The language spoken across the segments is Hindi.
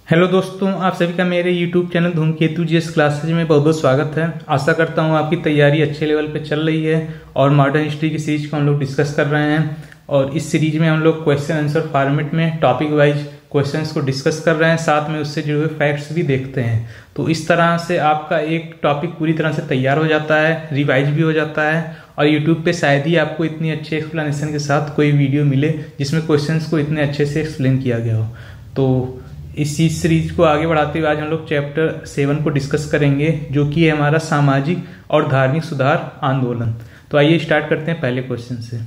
हेलो दोस्तों, आप सभी का मेरे YouTube चैनल धूमकेतु जीएस क्लासेज में बहुत बहुत स्वागत है। आशा करता हूँ आपकी तैयारी अच्छे लेवल पे चल रही है और मॉडर्न हिस्ट्री की सीरीज को हम लोग डिस्कस कर रहे हैं। और इस सीरीज में हम लोग क्वेश्चन आंसर फॉर्मेट में टॉपिक वाइज क्वेश्चंस को डिस्कस कर रहे हैं, साथ में उससे जुड़े हुए फैक्ट्स भी देखते हैं। तो इस तरह से आपका एक टॉपिक पूरी तरह से तैयार हो जाता है, रिवाइज भी हो जाता है। और यूट्यूब पे शायद ही आपको इतनी अच्छी एक्सप्लेनेशन के साथ कोई वीडियो मिले जिसमें क्वेश्चंस को इतने अच्छे से एक्सप्लेन किया गया हो। तो इसी सीरीज को आगे बढ़ाते हुए आज हम लोग चैप्टर 7 को डिस्कस करेंगे, जो कि है हमारा सामाजिक और धार्मिक सुधार आंदोलन। तो आइए स्टार्ट करते हैं पहले क्वेश्चन से।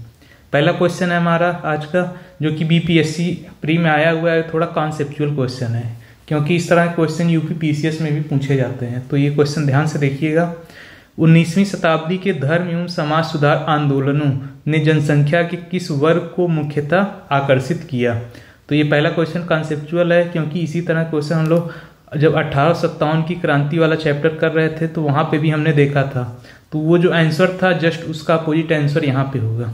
पहला क्वेश्चन है हमारा आज का, जो कि बीपीएससी प्री में आया हुआ है। थोड़ा कॉन्सेप्चुअल क्वेश्चन है, क्योंकि इस तरह के क्वेश्चन यूपी पीसीएस में भी पूछे जाते हैं। तो ये क्वेश्चन ध्यान से देखिएगा। 19वीं शताब्दी के धर्म एवं समाज सुधार आंदोलनों ने जनसंख्या के किस वर्ग को मुख्यतः आकर्षित किया? तो ये पहला क्वेश्चन कॉन्सेप्चुअल है, क्योंकि इसी तरह क्वेश्चन हम लोग जब 1857 की क्रांति वाला चैप्टर कर रहे थे तो वहां पे भी हमने देखा था। तो वो जो आंसर था जस्ट उसका अपोजिट आंसर यहाँ पे होगा।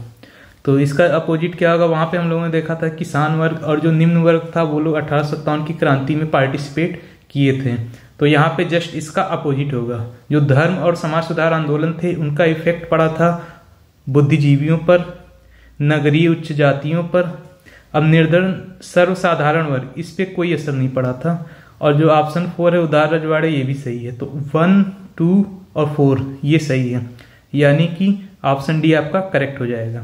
तो इसका अपोजिट क्या होगा? वहां पे हम लोगों ने देखा था किसान वर्ग और जो निम्न वर्ग था वो लोग 1857 की क्रांति में पार्टिसिपेट किए थे। तो यहाँ पे जस्ट इसका अपोजिट होगा। जो धर्म और समाज सुधार आंदोलन थे उनका इफेक्ट पड़ा था बुद्धिजीवियों पर, नगरीय उच्च जातियों पर। अब निर्धन सर्वसाधारण वर्ग, इस पे कोई असर नहीं पड़ा था। और जो ऑप्शन 4 है उदार रजवाड़े, ये भी सही है। तो 1, 2 और 4 ये सही है, यानी कि ऑप्शन डी आपका करेक्ट हो जाएगा।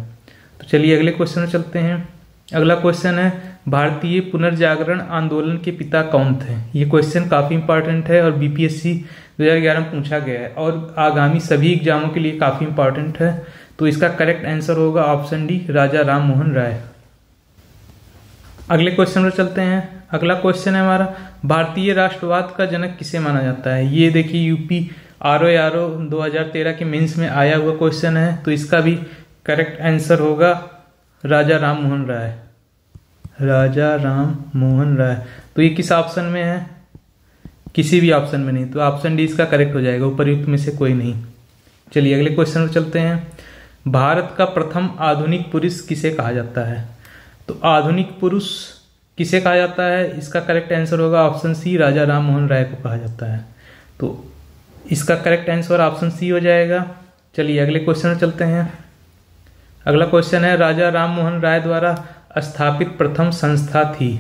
तो चलिए अगले क्वेश्चन में चलते हैं। अगला क्वेश्चन है, भारतीय पुनर्जागरण आंदोलन के पिता कौन थे? ये क्वेश्चन काफी इंपॉर्टेंट है और बीपीएससी 2011 में पूछा गया है और आगामी सभी एग्जामों के लिए काफी इंपॉर्टेंट है। तो इसका करेक्ट आंसर होगा ऑप्शन डी, राजा राम मोहन राय। अगले क्वेश्चन पर चलते हैं। अगला क्वेश्चन है हमारा, भारतीय राष्ट्रवाद का जनक किसे माना जाता है? ये देखिए यूपी आरओ 2013 के मेंस में आया हुआ क्वेश्चन है। तो इसका भी करेक्ट आंसर होगा राजा राम मोहन राय। राजा राम मोहन राय। तो ये किस ऑप्शन में है? किसी भी ऑप्शन में नहीं। तो ऑप्शन डी इसका करेक्ट हो जाएगा, उपरयुक्त में से कोई नहीं। चलिए अगले क्वेश्चन पर चलते हैं। भारत का प्रथम आधुनिक पुरुष किसे कहा जाता है? तो आधुनिक पुरुष किसे कहा जाता है? इसका करेक्ट आंसर होगा ऑप्शन सी, राजा राम मोहन राय को कहा जाता है। तो इसका करेक्ट आंसर ऑप्शन सी हो जाएगा। चलिए अगले क्वेश्चन में चलते हैं। अगला क्वेश्चन है, राजा राम मोहन राय द्वारा स्थापित प्रथम संस्था थी।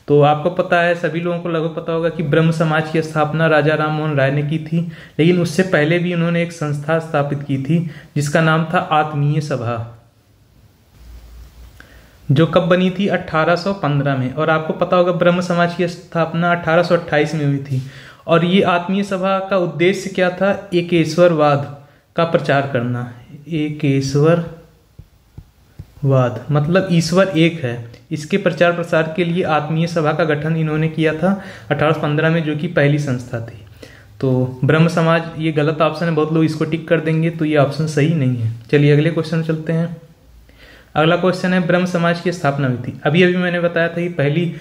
तो आपको पता है, सभी लोगों को लगभग पता होगा कि ब्रह्म समाज की स्थापना राजा राम मोहन राय ने की थी। लेकिन उससे पहले भी उन्होंने एक संस्था स्थापित की थी जिसका नाम था आत्मीय सभा, जो कब बनी थी? 1815 में। और आपको पता होगा ब्रह्म समाज की स्थापना 1828 में हुई थी। और ये आत्मीय सभा का उद्देश्य क्या था? एकेश्वरवाद का प्रचार करना। एकेश्वरवाद मतलब ईश्वर एक है, इसके प्रचार प्रसार के लिए आत्मीय सभा का गठन इन्होंने किया था 1815 में, जो कि पहली संस्था थी। तो ब्रह्म समाज ये गलत ऑप्शन है, बहुत लोग इसको टिक कर देंगे, तो ये ऑप्शन सही नहीं है। चलिए अगले क्वेश्चन चलते हैं। अगला क्वेश्चन है, ब्रह्म समाज की स्थापना हुई थी। अभी मैंने बताया था कि पहली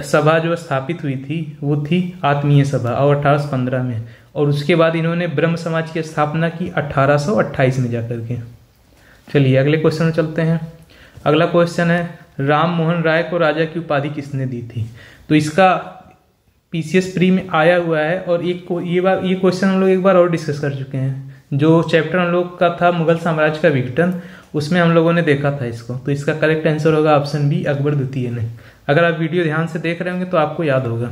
सभा जो स्थापित हुई थी वो थी आत्मीय सभा और 1815 में, और उसके बाद इन्होंने ब्रह्म समाज की स्थापना की 1828 में जाकर के। चलिए अगले क्वेश्चन में चलते हैं। अगला क्वेश्चन है, राम मोहन राय को राजा की उपाधि किसने दी थी? तो इसका पीसीएस प्री में आया हुआ है और ये क्वेश्चन हम लोग एक बार और डिस्कस कर चुके हैं। जो चैप्टर हम लोग का था मुगल साम्राज्य का विघटन, उसमें हम लोगों ने देखा था इसको। तो इसका करेक्ट आंसर होगा ऑप्शन बी, अकबर द्वितीय ने। अगर आप वीडियो ध्यान से देख रहे होंगे तो आपको याद होगा।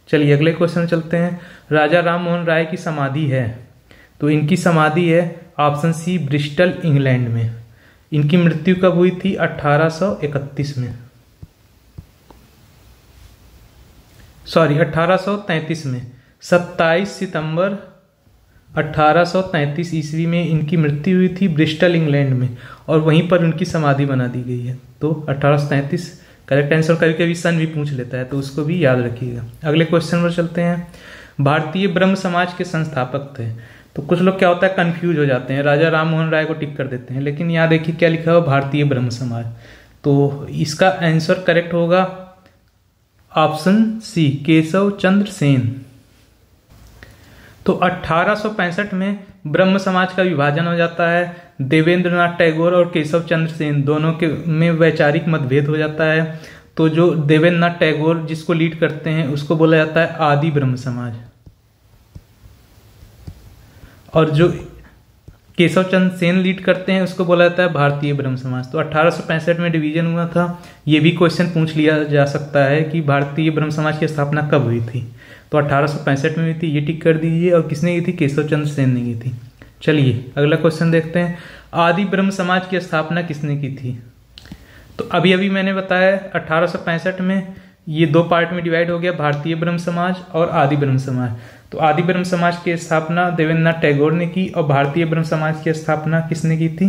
चलिए अगले क्वेश्चन चलते हैं। राजा राम मोहन राय की समाधि है, तो इनकी समाधि है ऑप्शन सी, ब्रिस्टल इंग्लैंड में। इनकी मृत्यु कब हुई थी? 1831 में, सॉरी 1833 में। 27 सितंबर 1833 ईस्वी में इनकी मृत्यु हुई थी ब्रिस्टल इंग्लैंड में, और वहीं पर उनकी समाधि बना दी गई है। तो 1833 करेक्ट आंसर। कभी कभी सन भी पूछ लेता है, तो उसको भी याद रखिएगा। अगले क्वेश्चन पर चलते हैं। भारतीय ब्रह्म समाज के संस्थापक थे। तो कुछ लोग क्या होता है, कंफ्यूज हो जाते हैं, राजा राम मोहन राय को टिक कर देते हैं, लेकिन यहाँ देखिए क्या लिखा हुआ, भारतीय ब्रह्म समाज। तो इसका आंसर करेक्ट होगा ऑप्शन सी, केशव चंद्र सेन। तो 1865 में ब्रह्म समाज का विभाजन हो जाता है। देवेंद्रनाथ टैगोर और केशव चंद्र सेन दोनों के में वैचारिक मतभेद हो जाता है। तो जो देवेंद्रनाथ टैगोर जिसको लीड करते हैं उसको बोला जाता है आदि ब्रह्म समाज, और जो केशव चंद्र सेन लीड करते हैं उसको बोला जाता है भारतीय ब्रह्म समाज। तो 1865 में डिवीजन हुआ था। ये भी क्वेश्चन पूछ लिया जा सकता है कि भारतीय ब्रह्म समाज की स्थापना कब हुई थी, तो 1865 में हुई थी, ये टिक कर दीजिए। और किसने की थी? केशव चंद्र सेन ने की थी। चलिए अगला क्वेश्चन देखते हैं, आदि ब्रह्म समाज की स्थापना किसने की थी? तो अभी अभी मैंने बताया 1865 में ये दो पार्ट में डिवाइड हो गया, भारतीय ब्रह्म समाज और आदि ब्रह्म समाज। तो आदि ब्रह्म समाज की स्थापना देवेंद्रनाथ टैगोर ने की और भारतीय ब्रह्म समाज की स्थापना किसने की थी?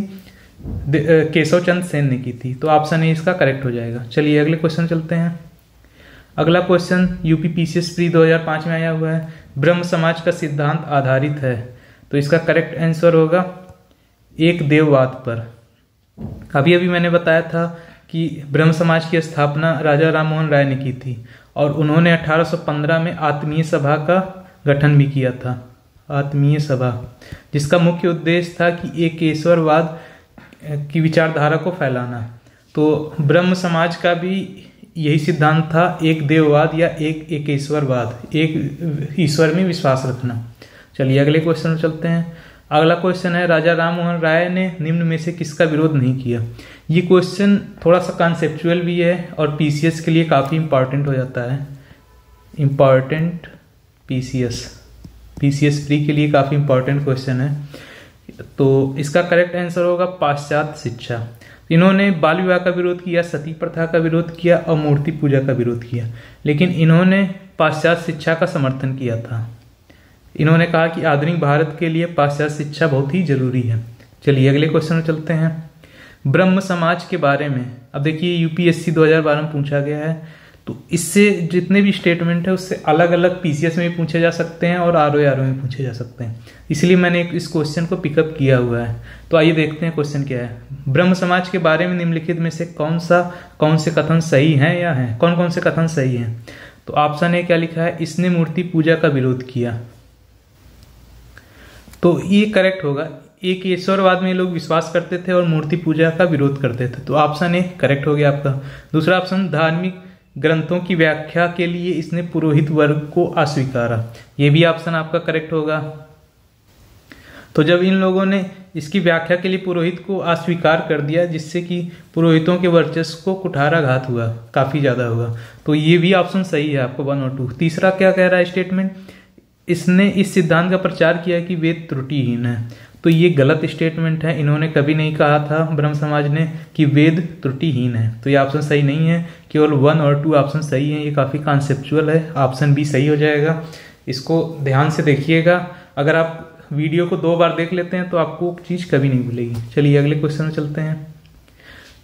केशव चंद्र सेन ने की थी। तो ऑप्शन ए इसका करेक्ट हो जाएगा। चलिए अगले क्वेश्चन चलते हैं। अगला क्वेश्चन यूपी पीसीएस प्री 2005 में आया हुआ है, ब्रह्म समाज का सिद्धांत आधारित है। तो इसका करेक्ट आंसर होगा एक देववाद पर। अभी अभी मैंने बताया था कि ब्रह्म समाज की स्थापना राजा राम मोहन राय ने की थी और उन्होंने 1815 में आत्मीय सभा का गठन भी किया था। आत्मीय सभा जिसका मुख्य उद्देश्य था कि एकेश्वरवाद की विचारधारा को फैलाना। तो ब्रह्म समाज का भी यही सिद्धांत था, एक देववाद या एक एकेश्वरवाद, एक ईश्वर में विश्वास रखना। चलिए अगले क्वेश्चन में चलते हैं। अगला क्वेश्चन है, राजा राम मोहन राय ने निम्न में से किसका विरोध नहीं किया? ये क्वेश्चन थोड़ा सा कॉन्सेप्चुअल भी है और पीसीएस के लिए काफ़ी इंपॉर्टेंट हो जाता है। इंपॉर्टेंट पीसीएस प्री के लिए काफ़ी इंपॉर्टेंट क्वेश्चन है। तो इसका करेक्ट आंसर होगा पाश्चात्य शिक्षा। इन्होंने बाल विवाह का विरोध किया, सती प्रथा का विरोध किया और मूर्ति पूजा का विरोध किया, लेकिन इन्होंने पाश्चात्य शिक्षा का समर्थन किया था। इन्होंने कहा कि आधुनिक भारत के लिए पाश्चात्य शिक्षा बहुत ही जरूरी है। चलिए अगले क्वेश्चन में चलते हैं। ब्रह्म समाज के बारे में अब देखिए यूपीएससी 2012 में पूछा गया है, तो इससे जितने भी स्टेटमेंट है उससे अलग अलग पीसीएस में भी पूछे जा सकते हैं और आरओ में पूछे जा सकते हैं, इसलिए मैंने इस क्वेश्चन को पिकअप किया हुआ है। तो आइए देखते हैं क्वेश्चन क्या है। ब्रह्म समाज के बारे में निम्नलिखित में से कौन से कथन सही हैं या हैं? कौन कौन से कथन सही हैं? तो ऑप्शन ए क्या लिखा है, इसने मूर्ति पूजा का विरोध किया। तो ये करेक्ट होगा। एक ईश्वरवाद में लोग विश्वास करते थे और मूर्ति पूजा का विरोध करते थे, तो ऑप्शन ए करेक्ट हो गया आपका। दूसरा ऑप्शन, धार्मिक ग्रंथों की व्याख्या के लिए इसने पुरोहित वर्ग को अस्वीकारा, ये भी ऑप्शन आपका करेक्ट होगा। तो जब इन लोगों ने इसकी व्याख्या के लिए पुरोहित को अस्वीकार कर दिया, जिससे कि पुरोहितों के वर्चस्व को कुठाराघात हुआ, काफी ज्यादा हुआ, तो ये भी ऑप्शन सही है आपको 1 और 2। तीसरा क्या कह रहा है स्टेटमेंट, इसने इस सिद्धांत का प्रचार किया कि वेद त्रुटिहीन है, तो ये गलत स्टेटमेंट है। इन्होंने कभी नहीं कहा था ब्रह्म समाज ने कि वेद त्रुटिहीन है, तो ये ऑप्शन सही नहीं है। केवल 1 और 2 ऑप्शन सही है, ये काफी कॉन्सेप्चुअल है। ऑप्शन बी सही हो जाएगा। इसको ध्यान से देखिएगा, अगर आप वीडियो को 2 बार देख लेते हैं तो आपको चीज कभी नहीं भूलेगी। चलिए अगले क्वेश्चन में चलते हैं।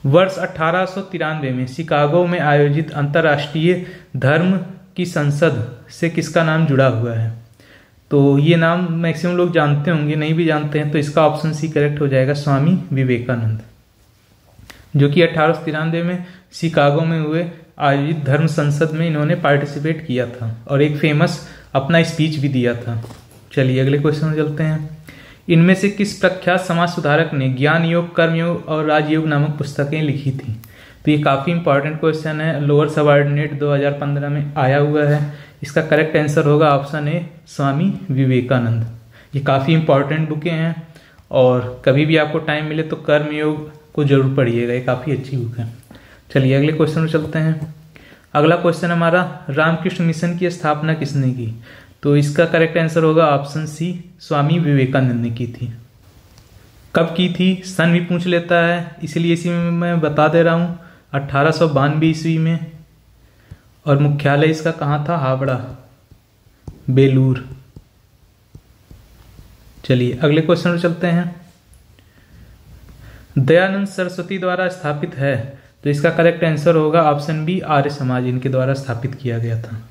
वर्ष 1893 में शिकागो में आयोजित अंतर्राष्ट्रीय धर्म की संसद से किसका नाम जुड़ा हुआ है? तो ये नाम मैक्सिमम लोग जानते होंगे, नहीं भी जानते हैं तो इसका ऑप्शन सी करेक्ट हो जाएगा, स्वामी विवेकानंद, जो कि 1893 में शिकागो में हुए आयोजित धर्म संसद में इन्होंने पार्टिसिपेट किया था और एक फेमस अपना स्पीच भी दिया था। चलिए अगले क्वेश्चन में चलते हैं। इनमें से किस प्रख्यात समाज सुधारक ने ज्ञान योग, कर्मयोग और राजयोग नामक पुस्तकें लिखी थी? तो ये काफी इंपॉर्टेंट क्वेश्चन है, लोअर सबऑर्डिनेट 2015 में आया हुआ है। इसका करेक्ट आंसर होगा ऑप्शन ए, स्वामी विवेकानंद। ये काफी इंपॉर्टेंट बुकें हैं और कभी भी आपको टाइम मिले तो कर्मयोग को जरूर पढ़िएगा, ये काफी अच्छी बुक है। चलिए अगले क्वेश्चन में चलते हैं। अगला क्वेश्चन हमारा, रामकृष्ण मिशन की स्थापना किसने की? तो इसका करेक्ट आंसर होगा ऑप्शन सी, स्वामी विवेकानंद ने की थी। कब की थी सन भी पूछ लेता है, इसलिए इसी में मैं बता दे रहा हूँ, 1892 ईस्वी में। और मुख्यालय इसका कहाँ था? हावड़ा, बेलूर। चलिए अगले क्वेश्चन में चलते हैं। दयानंद सरस्वती द्वारा स्थापित है, तो इसका करेक्ट आंसर होगा ऑप्शन बी, आर्य समाज इनके द्वारा स्थापित किया गया था।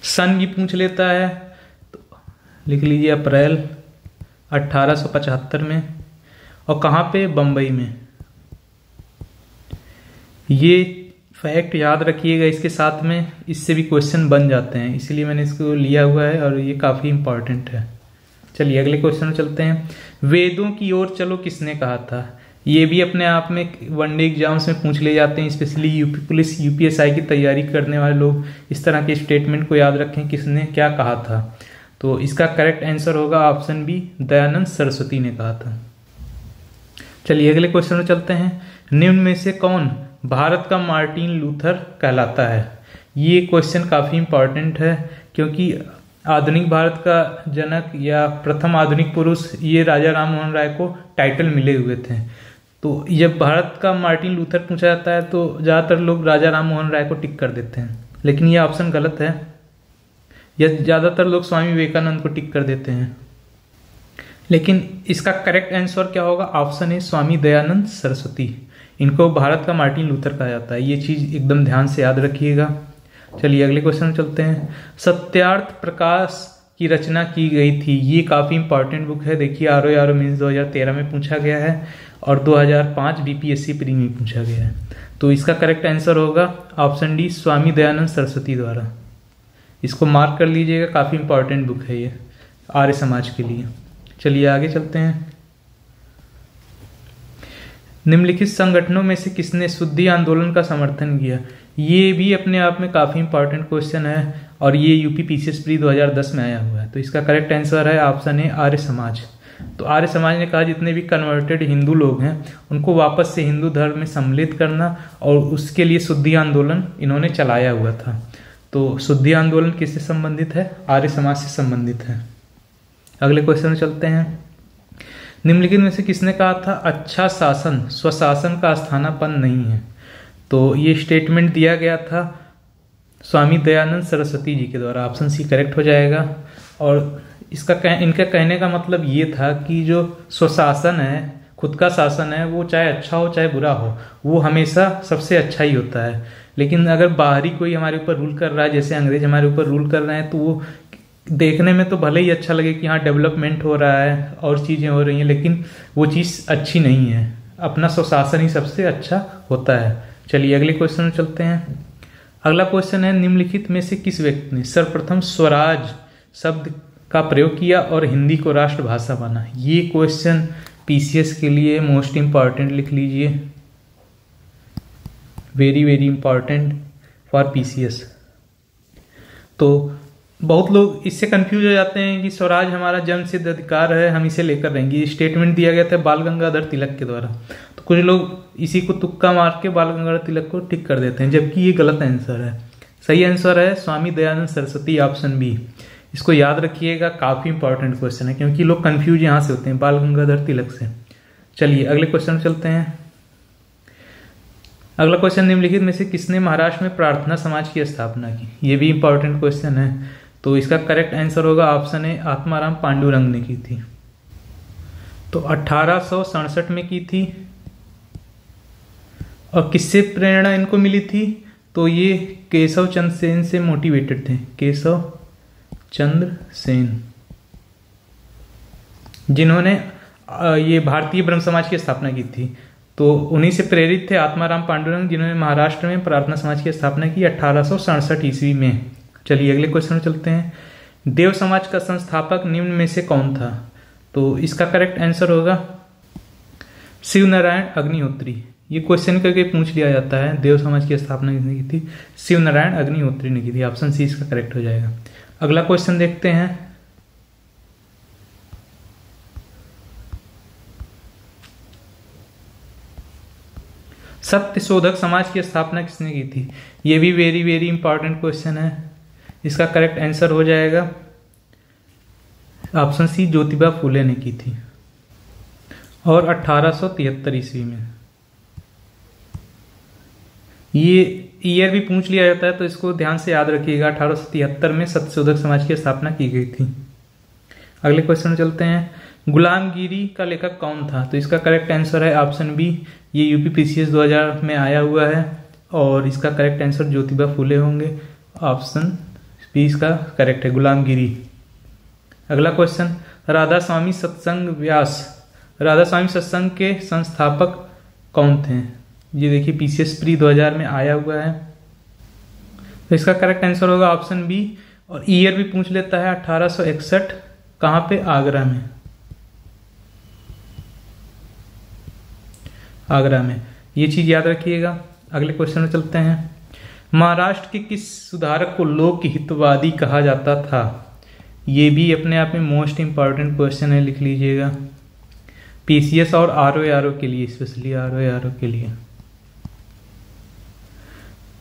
सन भी पूछ लेता है, तो लिख लीजिए अप्रैल 1875 में। और कहाँ पे? बम्बई में। ये फैक्ट याद रखिएगा, इसके साथ में इससे भी क्वेश्चन बन जाते हैं, इसीलिए मैंने इसको लिया हुआ है और ये काफ़ी इंपॉर्टेंट है। चलिए अगले क्वेश्चन में चलते हैं। वेदों की ओर चलो किसने कहा था? ये भी अपने आप में वनडे एग्जाम्स में पूछ ले जाते हैं, स्पेशली यूपी पुलिस यूपीएसआई की तैयारी करने वाले लोग इस तरह के स्टेटमेंट को याद रखें किसने क्या कहा था। तो इसका करेक्ट आंसर होगा ऑप्शन बी, दयानंद सरस्वती ने कहा था। चलिए अगले क्वेश्चन में चलते हैं। निम्न में से कौन भारत का मार्टिन लूथर कहलाता है? ये क्वेश्चन काफी इंपॉर्टेंट है क्योंकि आधुनिक भारत का जनक या प्रथम आधुनिक पुरुष ये राजा राम मोहन राय को टाइटल मिले हुए थे। तो जब भारत का मार्टिन लूथर पूछा जाता है तो ज़्यादातर लोग राजा राम मोहन राय को टिक कर देते हैं, लेकिन ये ऑप्शन गलत है। यह ज़्यादातर लोग स्वामी विवेकानंद को टिक कर देते हैं, लेकिन इसका करेक्ट आंसर क्या होगा? ऑप्शन है स्वामी दयानंद सरस्वती। इनको भारत का मार्टिन लूथर कहा जाता है। ये चीज़ एकदम ध्यान से याद रखिएगा। चलिए अगले क्वेश्चन में चलते हैं। सत्यार्थ प्रकाश की रचना की गई थी, ये काफ़ी इंपॉर्टेंट बुक है। देखिए आरओ मीन्स 2013 में पूछा गया है और 2005 बीपीएससी प्री में पूछा गया है। तो इसका करेक्ट आंसर होगा ऑप्शन डी, स्वामी दयानंद सरस्वती द्वारा। इसको मार्क कर लीजिएगा, काफ़ी इंपॉर्टेंट बुक है ये आर्य समाज के लिए। चलिए आगे चलते हैं। निम्नलिखित संगठनों में से किसने शुद्धि आंदोलन का समर्थन किया? ये भी अपने आप में काफ़ी इंपॉर्टेंट क्वेश्चन है और ये यूपी पीसीएस प्री 2010 में आया हुआ है। तो इसका करेक्ट आंसर है ऑप्शन ए, आर्य समाज। तो आर्य समाज ने कहा जितने भी कन्वर्टेड हिंदू लोग हैं उनको वापस से हिंदू धर्म में सम्मिलित करना, और उसके लिए शुद्धि आंदोलन इन्होंने चलाया हुआ था। तो शुद्धि आंदोलन किससे संबंधित है? आर्य समाज से संबंधित है। अगले क्वेश्चन में चलते हैं। निम्नलिखित में से किसने कहा था अच्छा शासन स्वशासन का स्थानापन्न नहीं है? तो ये स्टेटमेंट दिया गया था स्वामी दयानंद सरस्वती जी के द्वारा। ऑप्शन सी करेक्ट हो जाएगा। और इनका कहने का मतलब ये था कि जो स्वशासन है, खुद का शासन है, वो चाहे अच्छा हो चाहे बुरा हो, वो हमेशा सबसे अच्छा ही होता है। लेकिन अगर बाहरी कोई हमारे ऊपर रूल कर रहा है, जैसे अंग्रेज हमारे ऊपर रूल कर रहे हैं, तो वो देखने में तो भले ही अच्छा लगे कि हाँ डेवलपमेंट हो रहा है और चीज़ें हो रही हैं, लेकिन वो चीज़ अच्छी नहीं है। अपना स्वशासन ही सबसे अच्छा होता है। चलिए अगले क्वेश्चन में चलते हैं। अगला क्वेश्चन है, निम्नलिखित में से किस व्यक्ति ने सर्वप्रथम स्वराज शब्द का प्रयोग किया और हिंदी को राष्ट्रभाषा बना? ये क्वेश्चन पीसीएस के लिए मोस्ट इंपॉर्टेंट लिख लीजिए, very very important for PCS. तो बहुत लोग इससे कंफ्यूज हो जाते हैं कि स्वराज हमारा जन्मसिद्ध अधिकार है, हम इसे लेकर रहेंगे। स्टेटमेंट दिया गया था बाल गंगाधर तिलक के द्वारा। तो कुछ लोग इसी को तुक्का मार के बाल गंगाधर तिलक को टिक कर देते हैं, जबकि ये गलत आंसर है। सही आंसर है स्वामी दयानंद सरस्वती, ऑप्शन बी। इसको याद रखिएगा, काफी इंपॉर्टेंट क्वेश्चन है क्योंकि लोग कंफ्यूज यहाँ से होते हैं बाल गंगाधर तिलक से। चलिए अगले क्वेश्चन में चलते हैं। अगला क्वेश्चन, निम्नलिखित में से किसने महाराष्ट्र में प्रार्थना समाज की स्थापना की? ये भी इंपॉर्टेंट क्वेश्चन है। तो इसका करेक्ट आंसर होगा ऑप्शन ए, आत्माराम पांडुरंग ने की थी। तो 1867 में की थी। और किससे प्रेरणा इनको मिली थी? तो ये केशव चंद्र सेन से मोटिवेटेड थे। केशव चंद्र सेन, जिन्होंने ये भारतीय ब्रह्म समाज की स्थापना की थी। तो उन्हीं से प्रेरित थे आत्माराम पांडुरंग, जिन्होंने महाराष्ट्र में प्रार्थना समाज की स्थापना की 1867 ईस्वी में। चलिए अगले क्वेश्चन में चलते हैं। देव समाज का संस्थापक निम्न में से कौन था? तो इसका करेक्ट आंसर होगा शिव नारायण अग्निहोत्री। ये क्वेश्चन करके पूछ लिया जाता है, देव समाज की स्थापना किसने की थी? शिव नारायण अग्निहोत्री ने की थी। ऑप्शन सी इसका करेक्ट हो जाएगा। अगला क्वेश्चन देखते हैं। सत्यशोधक समाज की स्थापना किसने की थी? ये भी वेरी वेरी इंपॉर्टेंट क्वेश्चन है। इसका करेक्ट आंसर हो जाएगा ऑप्शन सी, ज्योतिबा फूले ने की थी, और 1873 ईस्वी में। ये ईयर भी पूछ लिया जाता है तो इसको ध्यान से याद रखिएगा। 1873 में सत्यशोधक समाज की स्थापना की गई थी। अगले क्वेश्चन में चलते हैं। गुलामगिरी का लेखक कौन था? तो इसका करेक्ट आंसर है ऑप्शन बी, ये यूपी पीसीएस 2000 में आया हुआ है और इसका करेक्ट आंसर ज्योतिबा फूले होंगे। ऑप्शन बी इसका करेक्ट है, गुलामगिरी। अगला क्वेश्चन, राधा स्वामी सत्संग व्यास, राधा स्वामी सत्संग के संस्थापक कौन थे? ये देखिए पीसीएस प्री 2000 में आया हुआ है। तो इसका करेक्ट आंसर होगा ऑप्शन बी, और ईयर भी पूछ लेता है 1861। कहाँ पे? आगरा में। आगरा में। ये चीज याद रखिएगा। अगले क्वेश्चन में चलते हैं। महाराष्ट्र के किस सुधारक को लोक हितवादी कहा जाता था? ये भी अपने आप में मोस्ट इंपॉर्टेंट क्वेश्चन है, लिख लीजिएगा। पीसीएस और आरओ के लिए, स्पेशली आरओ के लिए।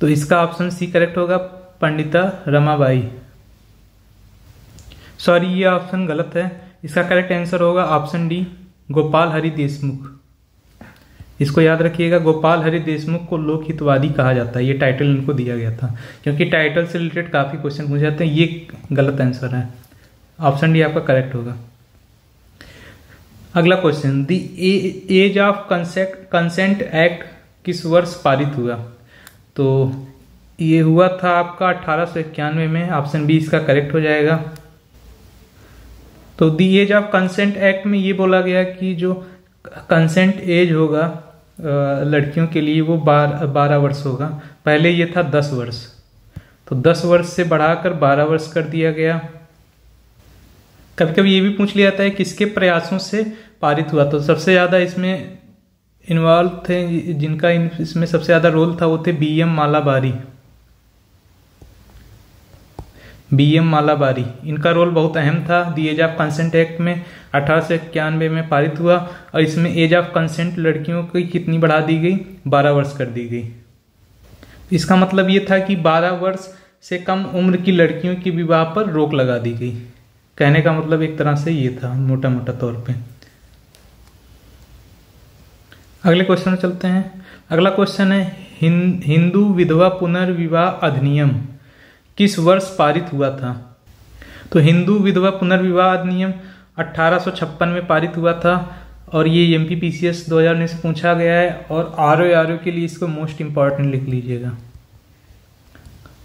तो इसका ऑप्शन सी करेक्ट होगा, पंडिता रमाबाई। सॉरी, ये ऑप्शन गलत है। इसका करेक्ट आंसर होगा ऑप्शन डी, गोपाल हरि देशमुख। इसको याद रखिएगा, गोपाल हरि देशमुख को लोक हितवादी कहा जाता है। ये टाइटल इनको दिया गया था, क्योंकि टाइटल से रिलेटेड काफी क्वेश्चन पूछे जाते हैं। ये गलत आंसर है, ऑप्शन डी आपका करेक्ट होगा। अगला question, the age of consent act किस वर्ष पारित हुआ? तो ये हुआ था आपका 1891 में। ऑप्शन बी इसका करेक्ट हो जाएगा। तो the age of consent act में ये बोला गया कि जो कंसेंट एज होगा लड़कियों के लिए वो 12 वर्ष होगा। पहले ये था 10 वर्ष, तो 10 वर्ष से बढ़ाकर 12 वर्ष कर दिया गया। कभी कभी ये भी पूछ लिया जाता है किसके प्रयासों से पारित हुआ। तो सबसे ज्यादा इसमें इन्वॉल्व थे, जिनका इसमें सबसे ज्यादा रोल था, वो थे बीएम मालाबारी। इनका रोल बहुत अहम था। दी एज ऑफ कंसेंट एक्ट में 1891 में पारित हुआ, और इसमें एज ऑफ कंसेंट लड़कियों की कितनी बढ़ा दी गई? 12 वर्ष कर दी गई। इसका मतलब ये था कि 12 वर्ष से कम उम्र की लड़कियों की विवाह पर रोक लगा दी गई। कहने का मतलब एक तरह से ये था, मोटा मोटा तौर पे। अगले क्वेश्चन में चलते हैं। अगला क्वेश्चन है, हिंदू विधवा पुनर्विवाह अधिनियम किस वर्ष पारित हुआ था? तो हिंदू विधवा पुनर्विवाह अधिनियम 1856 में पारित हुआ था, और ये एमपीपीसीएस 2019 से पूछा गया है। और आरओ के लिए इसको मोस्ट इंपॉर्टेंट लिख लीजिएगा।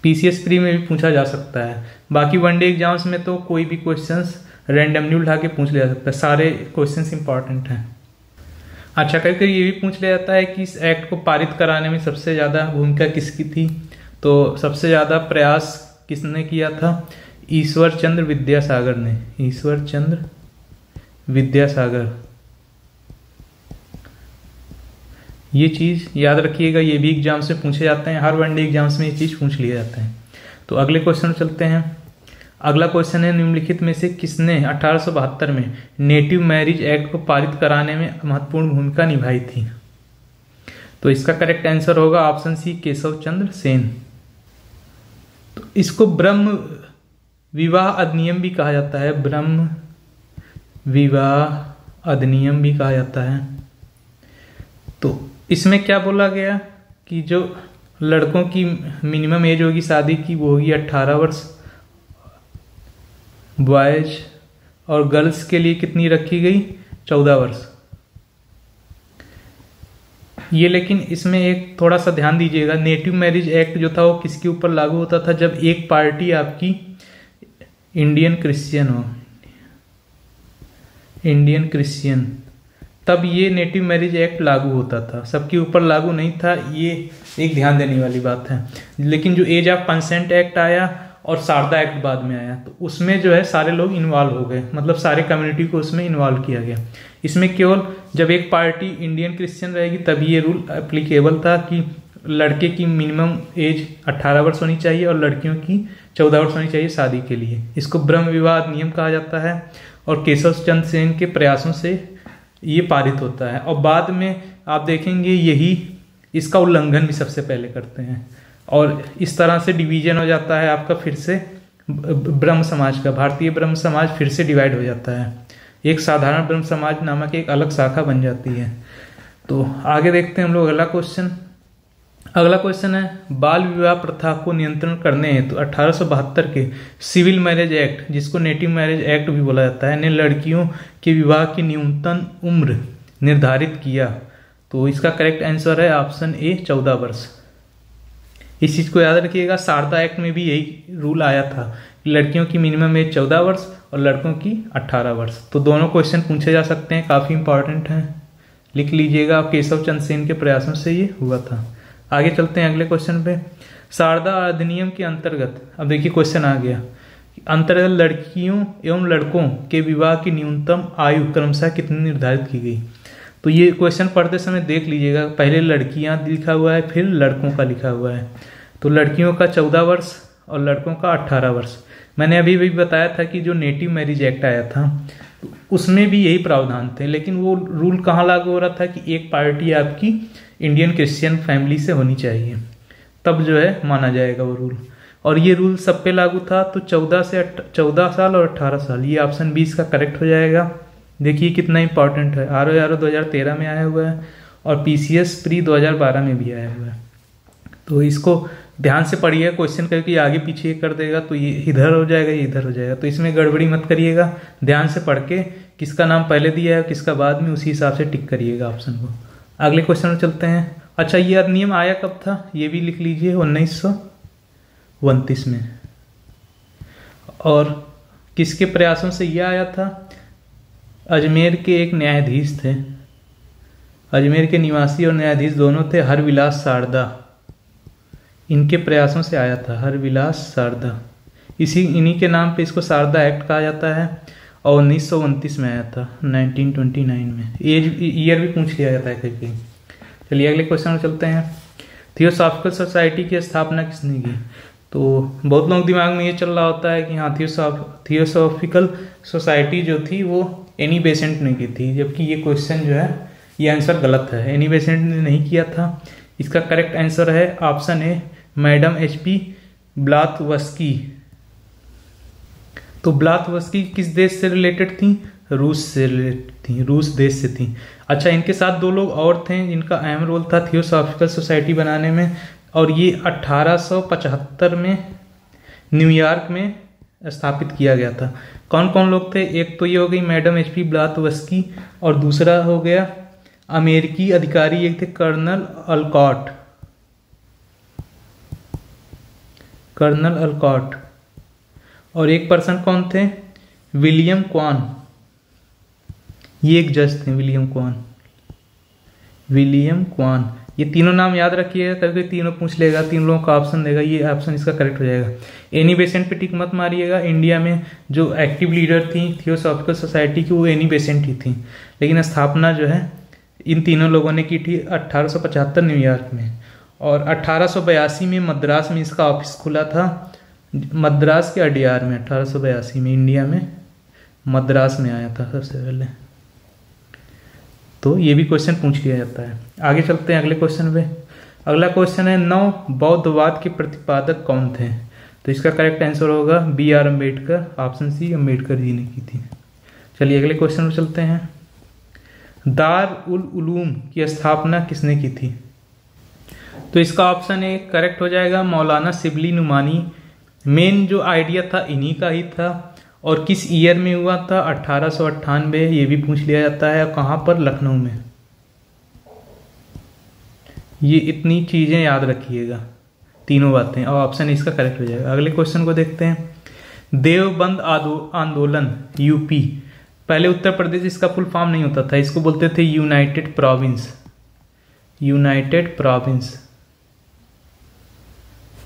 पीसीएस प्री में भी पूछा जा सकता है। बाकी वनडे एग्जाम्स में तो कोई भी क्वेश्चंस रैंडमली उठा के पूछ लिया जा सकता है। सारे क्वेश्चंस इंपॉर्टेंट हैं। अच्छा, कभी कभी ये भी पूछ लिया जाता है कि इस एक्ट को पारित कराने में सबसे ज्यादा भूमिका किसकी थी? तो सबसे ज्यादा प्रयास किसने किया था? ईश्वर चंद्र विद्यासागर ने। ईश्वर चंद्र विद्यासागर। ये चीज याद रखिएगा, ये भी एग्जाम से पूछे जाते हैं। हर वनडे एग्जाम्स में ये चीज पूछ लिया जाता है। तो अगले क्वेश्चन चलते हैं। अगला क्वेश्चन है, निम्नलिखित में से किसने 1872 में नेटिव मैरिज एक्ट को पारित कराने में महत्वपूर्ण भूमिका निभाई थी? तो इसका करेक्ट आंसर होगा ऑप्शन सी, केशव चंद्र सेन। तो इसको ब्रह्म विवाह अधिनियम भी कहा जाता है। ब्रह्म विवाह अधिनियम भी कहा जाता है। तो इसमें क्या बोला गया कि जो लड़कों की मिनिमम एज होगी शादी की, वो होगी 18 वर्ष। बॉयज और गर्ल्स के लिए कितनी रखी गई? 14 वर्ष। ये लेकिन इसमें एक थोड़ा सा ध्यान दीजिएगा, नेटिव मैरिज एक्ट जो था वो किसके ऊपर लागू होता था? जब एक पार्टी आपकी इंडियन क्रिश्चियन, तब ये नेटिव मैरिज एक्ट लागू होता था। सबके ऊपर लागू नहीं था, ये एक ध्यान देने वाली बात है। लेकिन जो एज ऑफ कंसेंट एक्ट आया और शारदा एक्ट बाद में आया, तो उसमें जो है सारे लोग इन्वॉल्व हो गए, मतलब सारे कम्युनिटी को उसमें इन्वॉल्व किया गया। इसमें केवल जब एक पार्टी इंडियन क्रिश्चियन रहेगी तभी ये रूल एप्लीकेबल था कि लड़के की मिनिमम एज 18 वर्ष होनी चाहिए और लड़कियों की 14 वर्ष होनी चाहिए शादी के लिए। इसको ब्रह्म विवाह अधिनियम कहा जाता है, और केशव चंद्र सेन के प्रयासों से ये पारित होता है। और बाद में आप देखेंगे यही इसका उल्लंघन भी सबसे पहले करते हैं, और इस तरह से डिवीजन हो जाता है आपका फिर से ब्रह्म समाज का। भारतीय ब्रह्म समाज फिर से डिवाइड हो जाता है, एक साधारण ब्रह्म समाज नामक एक अलग शाखा बन जाती है। तो आगे देखते हैं हम लोग अगला क्वेश्चन। अगला क्वेश्चन है, बाल विवाह प्रथा को नियंत्रण करने हेतु 1872 के सिविल मैरिज एक्ट, जिसको नेटिव मैरिज एक्ट भी बोला जाता है, ने लड़कियों के विवाह की न्यूनतम उम्र निर्धारित किया। तो इसका करेक्ट आंसर है ऑप्शन ए, 14 वर्ष। इस चीज को याद रखिएगा, शारदा एक्ट में भी यही रूल आया था कि लड़कियों की मिनिमम एज 14 वर्ष और लड़कों की 18 वर्ष। तो दोनों क्वेश्चन पूछे जा सकते हैं, काफी इंपॉर्टेंट हैं, लिख लीजिएगा। केशव चंद्र सेन के प्रयासों से ये हुआ था। आगे चलते हैं अगले क्वेश्चन पे। शारदा अधिनियम के अंतर्गत, अब देखिए क्वेश्चन आ गया, अंतर्गत लड़कियों एवं लड़कों के विवाह की न्यूनतम आयु क्रमशः कितनी निर्धारित की गई? तो ये क्वेश्चन पढ़ते समय देख लीजिएगा, पहले लड़कियां लिखा हुआ है, फिर लड़कों का लिखा हुआ है। तो लड़कियों का 14 वर्ष और लड़कों का 18 वर्ष। मैंने अभी भी बताया था कि जो नेटिव मैरिज एक्ट आया था उसमें भी यही प्रावधान थे, लेकिन वो रूल कहाँ लागू हो रहा था कि एक पार्टी आपकी इंडियन क्रिश्चियन फैमिली से होनी चाहिए, तब जो है माना जाएगा वो रूल। और ये रूल सब पे लागू था। तो 14 साल और 18 साल, ये ऑप्शन 20 का करेक्ट हो जाएगा। देखिए कितना इंपॉर्टेंट है। RO 2013 में आया हुआ है और PCS प्री 2012 में भी आया हुआ है। तो इसको ध्यान से पढ़िए, क्वेश्चन करके आगे पीछे कर देगा तो ये इधर हो जाएगा, ये इधर हो जाएगा। तो इसमें गड़बड़ी मत करिएगा, ध्यान से पढ़ के किसका नाम पहले दिया है किसका बाद में, उसी हिसाब से टिक करिएगा ऑप्शन को। अगले क्वेश्चन में चलते हैं। अच्छा, ये अधिनियम आया कब था ये भी लिख लीजिए, 1929 में। और किसके प्रयासों से यह आया था? अजमेर के एक न्यायाधीश थे, अजमेर के निवासी और न्यायाधीश दोनों थे, हरविलास शारदा। इनके प्रयासों से आया था, हरविलास शारदा। इन्हीं के नाम पे इसको शारदा एक्ट कहा जाता है और 1929 में आया था, 1929 में। ईयर भी पूछ लिया जाता है कहीं कहीं। चलिए अगले क्वेश्चन में चलते हैं। थियोसॉफिकल सोसाइटी की स्थापना किसने की? तो बहुत लोग दिमाग में ये चल रहा होता है कि हाँ थियोसॉफिकल सोसाइटी जो थी वो एनी बेसेंट ने की थी, जबकि ये क्वेश्चन जो है ये आंसर गलत है। एनी बेसेंट ने नहीं किया था। इसका करेक्ट आंसर है ऑप्शन ए, मैडम HP ब्लातवस्की। तो ब्लातवस्की किस देश से रिलेटेड थी? रूस से रिलेटेड थी, रूस देश से थी। अच्छा, इनके साथ 2 लोग और थे जिनका अहम रोल था थियोसॉफिकल सोसाइटी बनाने में, और ये 1875 में न्यूयॉर्क में स्थापित किया गया था। कौन कौन लोग थे? एक तो ये हो गई मैडम HP ब्लातवस्की और दूसरा हो गया अमेरिकी अधिकारी एक थे कर्नल अलकॉट, और एक पर्सन कौन थे? William Kwan. ये एक जज थे, विलियम क्वान। ये तीनों नाम याद रखिएगा, कभी तीनों पूछ लेगा, 3 लोगों का ऑप्शन देगा, ये ऑप्शन इसका करेक्ट हो जाएगा। एनी बेसेंट पे टिक मत मारिएगा। इंडिया में जो एक्टिव लीडर थी थियोसॉफिकल सोसाइटी की वो एनी बेसेंट ही थी, लेकिन स्थापना जो है इन तीनों लोगों ने की थी 1875 न्यूयॉर्क में। और 1882 में मद्रास में इसका ऑफिस खुला था, मद्रास के अडियार में। 1882 में इंडिया में मद्रास में आया था सबसे पहले। तो ये भी क्वेश्चन पूछ लिया जाता है। आगे चलते हैं अगले क्वेश्चन पे। अगला क्वेश्चन है, 9 बौद्धवाद के प्रतिपादक कौन थे? तो इसका करेक्ट आंसर होगा BR Ambedkar. Option C, Ambedkar ji ने की थी। चलिए अगले क्वेश्चन पे चलते हैं। दार उल उलूम की स्थापना किसने की थी? तो इसका ऑप्शन ए करेक्ट हो जाएगा, मौलाना शिबली नुमानी। मेन जो आइडिया था इन्हीं का ही था। और किस ईयर में हुआ था? 1898। ये भी पूछ लिया जाता है। कहाँ पर? लखनऊ में। ये इतनी चीजें याद रखिएगा, तीनों बातें, और ऑप्शन इसका करेक्ट हो जाएगा। अगले क्वेश्चन को देखते हैं। देवबंद आंदोलन UP, पहले उत्तर प्रदेश इसका फुल फॉर्म नहीं होता था, इसको बोलते थे यूनाइटेड प्रोविंस,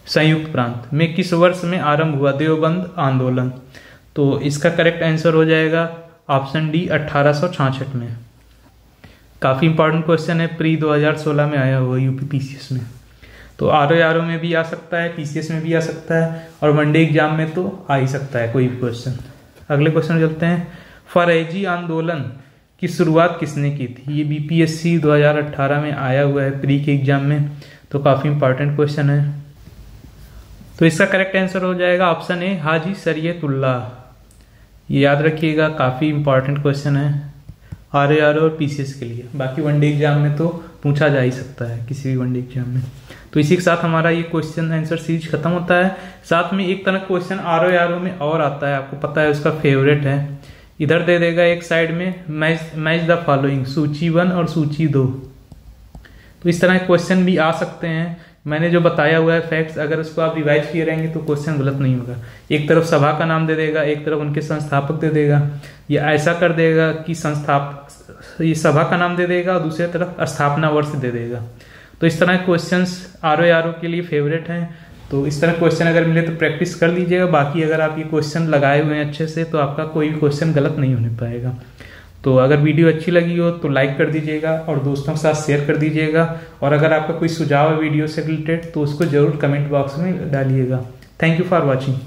संयुक्त प्रांत में किस वर्ष में आरंभ हुआ देवबंद आंदोलन? तो इसका करेक्ट आंसर हो जाएगा ऑप्शन डी, 1866 में। काफी इंपॉर्टेंट क्वेश्चन है, प्री 2016 में आया हुआ UP PCS में। तो RO में भी आ सकता है, PCS में भी आ सकता है, और वनडे एग्जाम में तो आ ही सकता है कोई भी क्वेश्चन। अगले क्वेश्चन चलते हैं। फरेजी आंदोलन की शुरुआत किसने की थी? ये BPSC 2018 में आया हुआ है प्री के एग्जाम में, तो काफी इंपॉर्टेंट क्वेश्चन है। तो इसका करेक्ट आंसर हो जाएगा ऑप्शन ए, हाजी शरीयतुल्लाह। ये याद रखिएगा, काफी इंपॉर्टेंट क्वेश्चन है RO और PCS के लिए। बाकी वनडे एग्जाम में तो पूछा जा ही सकता है, किसी भी वनडे एग्जाम में। तो इसी के साथ हमारा ये क्वेश्चन आंसर सीरीज खत्म होता है। साथ में एक तरह क्वेश्चन RO में और आता है, आपको पता है, उसका फेवरेट है। इधर दे देगा एक साइड में, मैच द फॉलोइंग, सूची 1 और सूची 2। तो इस तरह के क्वेश्चन भी आ सकते हैं। मैंने जो बताया हुआ है फैक्ट्स, अगर उसको आप रिवाइज किए रहेंगे तो क्वेश्चन गलत नहीं होगा। एक तरफ सभा का नाम दे देगा, एक तरफ उनके संस्थापक दे देगा, या ऐसा कर देगा कि ये सभा का नाम दे देगा और दूसरी तरफ स्थापना वर्ष दे देगा। तो इस तरह क्वेश्चंस RO के लिए फेवरेट हैं। तो इस तरह क्वेश्चन अगर मिले तो प्रैक्टिस कर लीजिएगा। बाकी अगर आप ये क्वेश्चन लगाए हुए हैं अच्छे से तो आपका कोई भी क्वेश्चन गलत नहीं होने पाएगा। तो अगर वीडियो अच्छी लगी हो तो लाइक कर दीजिएगा और दोस्तों के साथ शेयर कर दीजिएगा, और अगर आपका कोई सुझाव है वीडियो से रिलेटेड तो उसको जरूर कमेंट बॉक्स में डालिएगा। Thank you for watching.